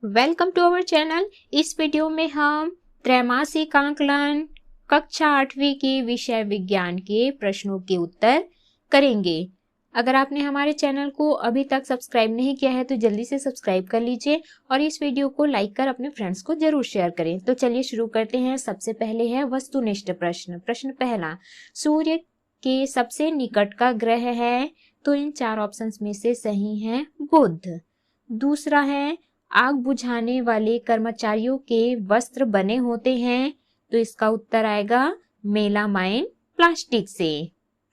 Welcome to our channel. इस video में हम त्रैमासिक आकलन कक्षा 8वीं के विषय विज्ञान के प्रश्नों के उत्तर करेंगे। अगर आपने हमारे चैनल को अभी तक सब्सक्राइब नहीं किया है तो जल्दी से सब्सक्राइब कर लीजिए और इस वीडियो को लाइक कर अपने फ्रेंड्स को जरूर शेयर करें। तो चलिए शुरू करते हैं। सबसे पहले है वस्तुनिष्ठ प्रश्न। प्रश्न पहला, सूर्य के सबसे निकट का ग्रह है, तो इन चार ऑप्शंस में से सही है बुध। दूसरा है, आग बुझाने वाले कर्मचारियों के वस्त्र बने होते हैं, तो इसका उत्तर आएगा मेलामाइन प्लास्टिक से।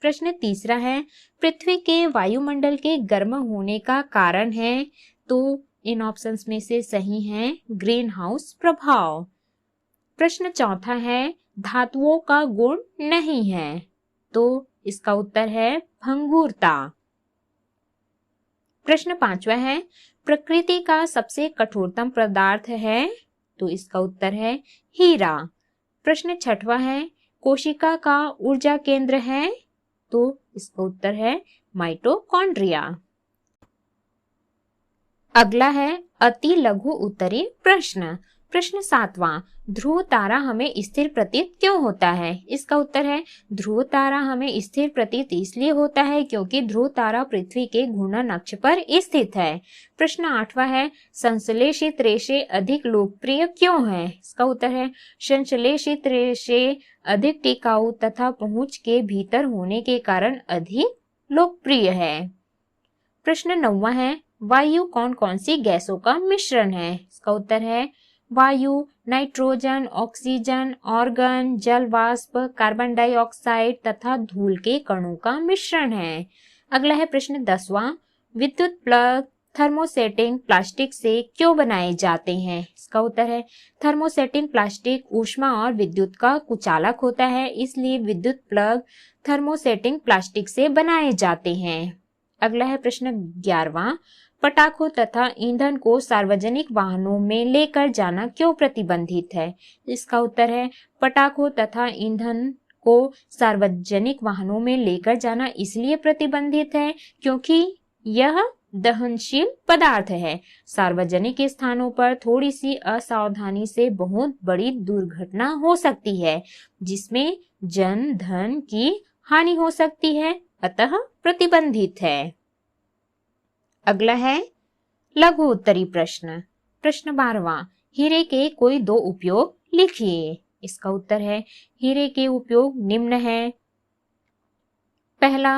प्रश्न तीसरा है, पृथ्वी के वायुमंडल के गर्म होने का कारण है, तो इन ऑप्शंस में से सही है ग्रीन हाउस प्रभाव। प्रश्न चौथा है, धातुओं का गुण नहीं है, तो इसका उत्तर है भंगुरता। प्रश्न पांचवा है, प्रकृति का सबसे कठोरतम पदार्थ है, तो इसका उत्तर है हीरा। प्रश्न छठवा है, कोशिका का ऊर्जा केंद्र है, तो इसका उत्तर है माइटोकॉन्ड्रिया। अगला है अति लघु उत्तरीय प्रश्न। प्रश्न सातवां, ध्रुव तारा हमें स्थिर प्रतीत क्यों होता है? इसका उत्तर है ध्रुव तारा हमें स्थिर प्रतीत इसलिए होता है क्योंकि ध्रुव तारा पृथ्वी के घूर्णन अक्ष पर स्थित है। प्रश्न आठवां है, संश्लेषित रेशे अधिक लोकप्रिय क्यों है? इसका उत्तर है संश्लेषित रेशे अधिक टिकाऊ तथा पहुंच के भीतर होने के कारण अधिक लोकप्रिय है। प्रश्न नौवां है, वायु कौन कौन सी गैसों का मिश्रण है? इसका उत्तर है वायु नाइट्रोजन, ऑक्सीजन, ऑर्गन, जल वाष्प, कार्बन डाइऑक्साइड तथा धूल के कणों का मिश्रण है। अगला है प्रश्न 10वां, विद्युत प्लग थर्मोसेटिंग प्लास्टिक से क्यों बनाए जाते हैं? इसका उत्तर है थर्मोसेटिंग प्लास्टिक ऊष्मा और विद्युत का कुचालक होता है, इसलिए विद्युत प्लग थर्मोसेटिंग प्लास्टिक से बनाए जाते हैं। अगला है प्रश्न 11वां, पटाखों तथा ईंधन को सार्वजनिक वाहनों में लेकर जाना क्यों प्रतिबंधित है? इसका उत्तर है पटाखों तथा ईंधन को सार्वजनिक वाहनों में लेकर जाना इसलिए प्रतिबंधित है क्योंकि यह दहनशील पदार्थ है। सार्वजनिक स्थानों पर थोड़ी सी असावधानी से बहुत बड़ी दुर्घटना हो सकती है, जिसमें जन धन की हानि हो सकती है, अतः प्रतिबंधित है। अगला है लघु उत्तरी प्रश्न। प्रश्न 12वां, हीरे के कोई दो उपयोग लिखिए। इसका उत्तर है हीरे के उपयोग निम्न है। पहला,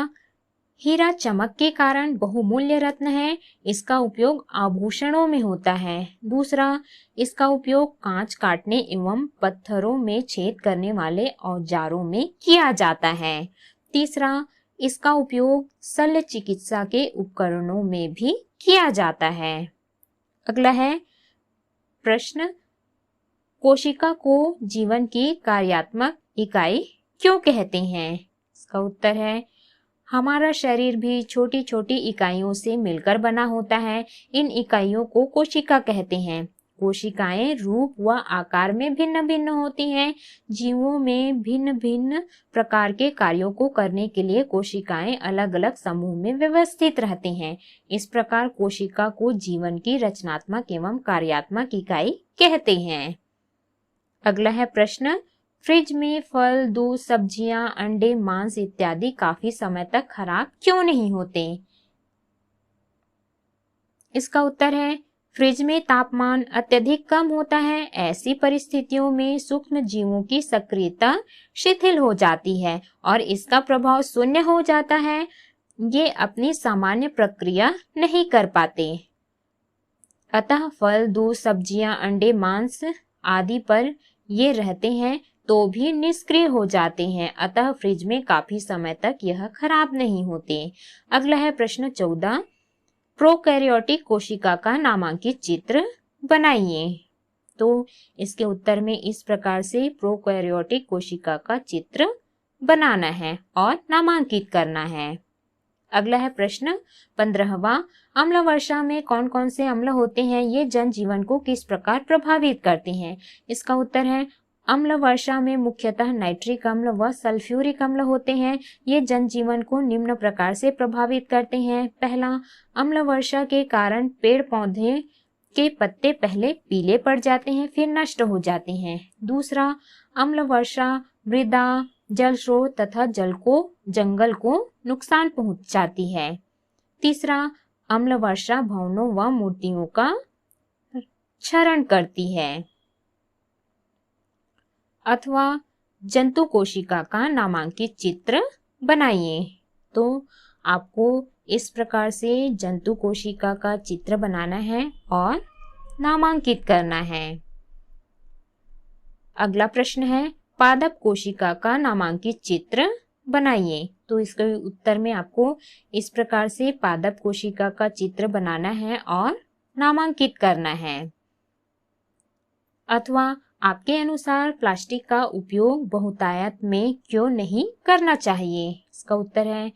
हीरा चमक के कारण बहुमूल्य रत्न है, इसका उपयोग आभूषणों में होता है। दूसरा, इसका उपयोग कांच काटने एवं पत्थरों में छेद करने वाले औजारों में किया जाता है। तीसरा, इसका उपयोग शल्य चिकित्सा के उपकरणों में भी किया जाता है। अगला है प्रश्न, कोशिका को जीवन की कार्यात्मक इकाई क्यों कहते हैं? इसका उत्तर है हमारा शरीर भी छोटी छोटी इकाइयों से मिलकर बना होता है, इन इकाइयों को कोशिका कहते हैं। कोशिकाएं रूप व आकार में भिन्न भिन्न होती हैं। जीवों में भिन्न भिन्न प्रकार के कार्यों को करने के लिए कोशिकाएं अलग अलग समूह में व्यवस्थित रहती हैं। इस प्रकार कोशिका को जीवन की रचनात्मक एवं कार्यात्मक इकाई कहते हैं। अगला है प्रश्न, फ्रिज में फल, दूध, सब्जियां, अंडे, मांस इत्यादि काफी समय तक खराब क्यों नहीं होते? इसका उत्तर है फ्रिज में तापमान अत्यधिक कम होता है, ऐसी परिस्थितियों में सूक्ष्म जीवों की सक्रियता शिथिल हो जाती है और इसका प्रभाव शून्य हो जाता है। ये अपनी सामान्य प्रक्रिया नहीं कर पाते, अतः फल, दूध, सब्जियां, अंडे, मांस आदि पर ये रहते हैं तो भी निष्क्रिय हो जाते हैं, अतः फ्रिज में काफी समय तक यह खराब नहीं होते। अगला है प्रश्न 14, प्रोकैरियोटिक कोशिका का नामांकित चित्र बनाइए। तो इसके उत्तर में इस प्रकार से प्रोकैरियोटिक कोशिका का चित्र बनाना है और नामांकित करना है। अगला है प्रश्न 15वां, अम्ल वर्षा में कौन कौन से अम्ल होते हैं, ये जनजीवन को किस प्रकार प्रभावित करते हैं? इसका उत्तर है अम्ल वर्षा में मुख्यतः नाइट्रिक अम्ल व सल्फ्यूरिक अम्ल होते हैं। ये जनजीवन को निम्न प्रकार से प्रभावित करते हैं। पहला, अम्ल वर्षा के कारण पेड़ पौधे के पत्ते पहले पीले पड़ जाते हैं फिर नष्ट हो जाते हैं। दूसरा, अम्ल वर्षा मृदा, जल स्रोत तथा जंगल को नुकसान पहुंचाती है। तीसरा, अम्ल वर्षा भवनों व मूर्तियों का क्षरण करती है। अथवा जंतु कोशिका का नामांकित चित्र बनाइए। तो आपको इस प्रकार से जंतु कोशिका का चित्र बनाना है और नामांकित करना है। अगला प्रश्न है, पादप कोशिका का नामांकित चित्र बनाइए। तो इसके उत्तर में आपको इस प्रकार से पादप कोशिका का चित्र बनाना है और नामांकित करना है। अथवा आपके अनुसार प्लास्टिक का उपयोग बहुतायत में क्यों नहीं करना चाहिए? इसका उत्तर है,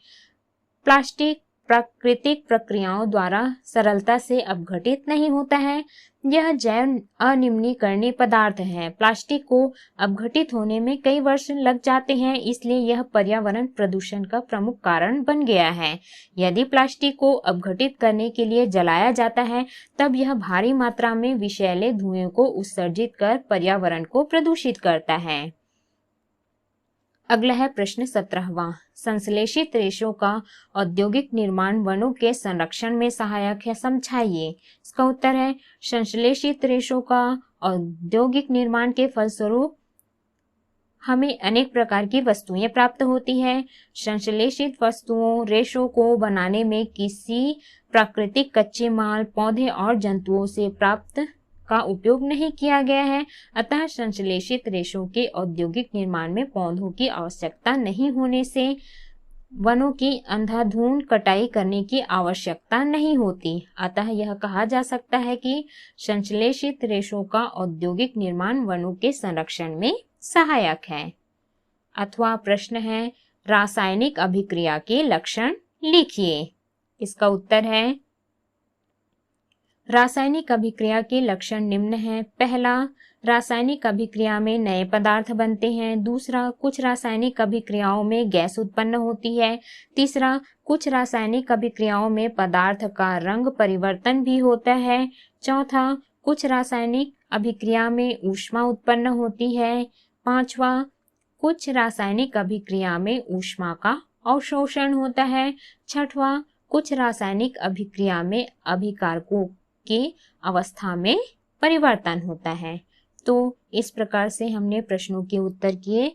प्लास्टिक प्राकृतिक प्रक्रियाओं द्वारा सरलता से अपघटित नहीं होता है। यह जैव अनिम्नीकरणीय पदार्थ है। प्लास्टिक को अपघटित होने में कई वर्ष लग जाते हैं, इसलिए यह पर्यावरण प्रदूषण का प्रमुख कारण बन गया है। यदि प्लास्टिक को अपघटित करने के लिए जलाया जाता है, तब यह भारी मात्रा में विषैले धुएं को उत्सर्जित कर पर्यावरण को प्रदूषित करता है। अगला है प्रश्न 17वां, संश्लेषित रेशों का औद्योगिक निर्माण वनों के संरक्षण में सहायक है, समझाइए। इसका उत्तर है, संश्लेषित रेशों का औद्योगिक निर्माण के फलस्वरूप हमें अनेक प्रकार की वस्तुएं प्राप्त होती है। संश्लेषित वस्तुओं रेशों को बनाने में किसी प्राकृतिक कच्चे माल, पौधे और जंतुओं से प्राप्त का उपयोग नहीं किया गया है। अतः संश्लेषित रेशों के औद्योगिक निर्माण में पौधों की आवश्यकता नहीं होने से वनों की अंधाधुंध कटाई करने की आवश्यकता नहीं होती। अतः यह कहा जा सकता है कि संश्लेषित रेशों का औद्योगिक निर्माण वनों के संरक्षण में सहायक है। अथवा प्रश्न है, रासायनिक अभिक्रिया के लक्षण लिखिए। इसका उत्तर है, रासायनिक अभिक्रिया के लक्षण निम्न हैं। पहला, रासायनिक अभिक्रिया में नए पदार्थ बनते हैं। दूसरा, कुछ रासायनिक अभिक्रियाओं में गैस उत्पन्न होती है। तीसरा, कुछ रासायनिक अभिक्रियाओं में पदार्थ का रंग परिवर्तन भी होता है। चौथा, कुछ रासायनिक अभिक्रिया में ऊष्मा उत्पन्न होती है। पांचवा, कुछ रासायनिक अभिक्रिया में ऊष्मा का अवशोषण होता है। छठवां, कुछ रासायनिक अभिक्रिया में अभिकारकों की अवस्था में परिवर्तन होता है। तो इस प्रकार से हमने प्रश्नों के उत्तर किए।